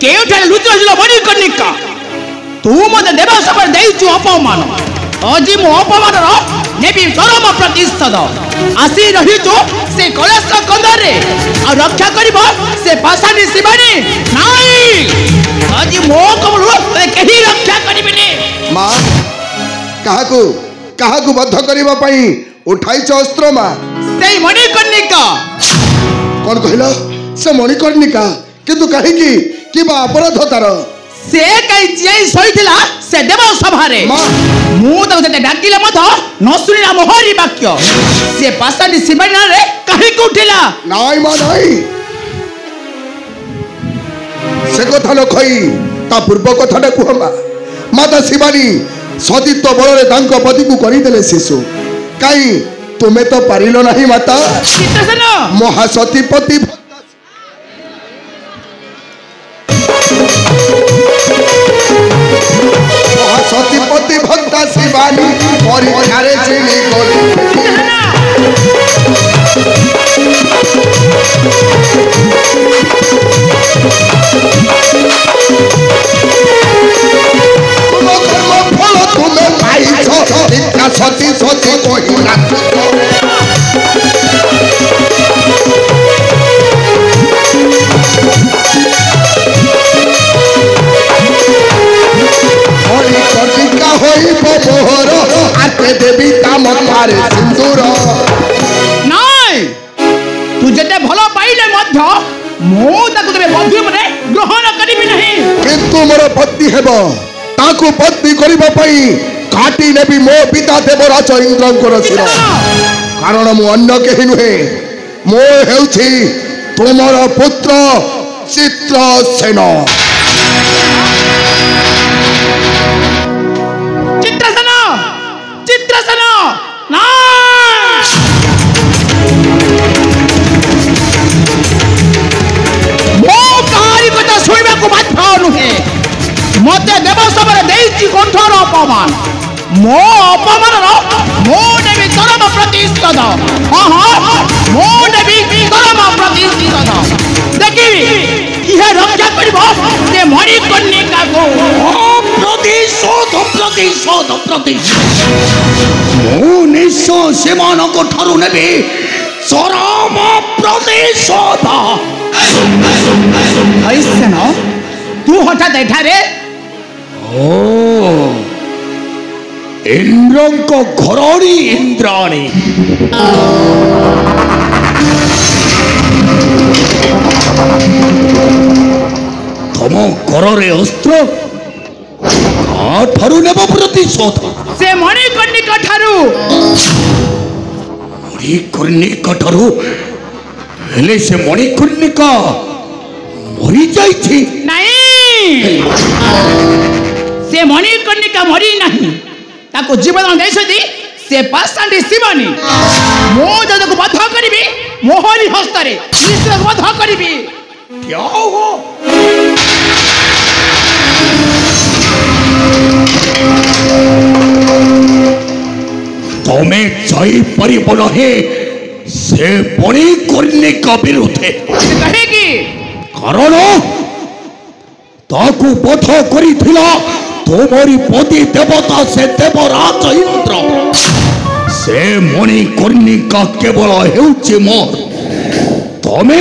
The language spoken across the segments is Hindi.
केउठारे लुचुलो मणिकर्णिका तू मते देव सबर देइछु अपमान अजी मो अपमान रो नेबी चरम प्रतिशोध आसी रहिछु से कलेश कंदरे आ रक्षा करिबो से पासानी शिवानी नाही अजी मो कमल केही रक्षा करिबिनी मां काहाकू काहाकू बद्ध करिबा पई उठाइछ अस्त्र मां सेई मणिकर्णिका कोन कहिलो से मणिकर्णिका किंतु कहि की किबा अपराध तार से कई चियाई सहिथिला से देव सभारे मु तो जते डाकिले मथ न सुनिला मोहरी वाक्य से पासानी शिवानी रे कहि को उठिला नाई मा नाई से कथा न खई ता पूर्व कथाटा कुहमा माता शिवानी सतीत्व बल तांको पति को करी देले शिशु काई तुमे तो पारिलो नहीं माता महासतीपति महासतीपति भक्ता शिवानी परीक्षारे चिनी गली तुमे पाइछ इतना सती सती कहिला मणिकर्णिका होई मोहर आते देवी काम मारे सिंदूर नाई तू जते भलो पाइले मध्य मो ताको तबे बधु मने ग्रहण करिबि नहीं किंतु मोर पत्नी हेबो ताको पत्नी करिबा पई काटी नेबी मो पिता देवराज इंद्रंकर शिर कारण मु अन्य केहि नुहे मो हेउछि तुमर पुत्र चित्रसेन चित्रसेन ना मो कहानी कथा सुनिबा को बाध्य नुहे मते देव सबर देइछि कठोर अपमान मो अपमान रो मो देवी चरम प्रतिशोध हां हां मो देवी चरम प्रतिशोध देखिबी इहे रक्षा करबो से मणिकर्णिका को प्रतिशोध प्रतिशोध प्रतिशोध मो निश्चय सेमानक ठारू नेबे चरम प्रतिशोध ऐसे न तू हठात एठारे ओ इंद्रंक घरणी इंद्राणी तम घरे अस्त्र ठारू नेब प्रतिशोध से मणिकर्णिका ठारू मणिकर्णिका ठारू हेले से मणिकर्णिका मरी जाइछि नहीं से मणिकर्णिका मरी नहीं ताको जीवन देसदी से पासांडी शिवानी मो जदको बध करिबी मोहरी हस्तरे निश्चय बध करिबी क्या हो तमे जय परिबल हे से मणिकर्णिका विरुद्धे कहेगी कारण ताकू बध करिथिला तुम्हारी पति देवता से देवराज इंद्र से मणिकर्णिका केवल हेउछि मोर तमे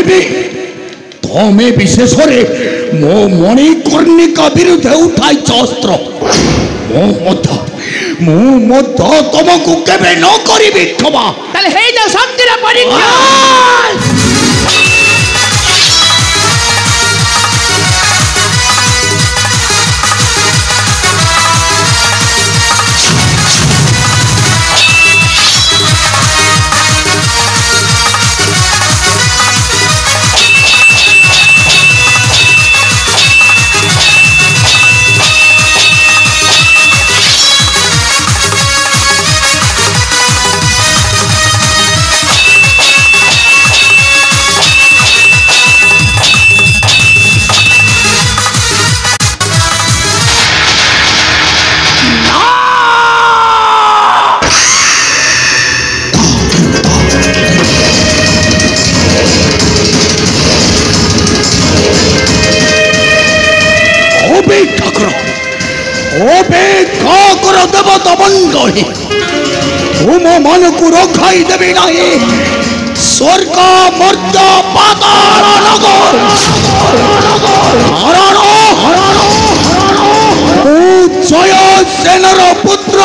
विशेष मो मणिकर्णिका विरुद्ध उठाई अस्त्र मो तुमको केबे न करिबि क्षमा ताले हे जा शक्तिर परीक्षा অপেক্ষাকর দেবতা মণ্ডলী, তুম মনকু রক্ষাই দেবে নাই স্বর্গ মর্য পাতাল নগর জয় সেনার পুত্র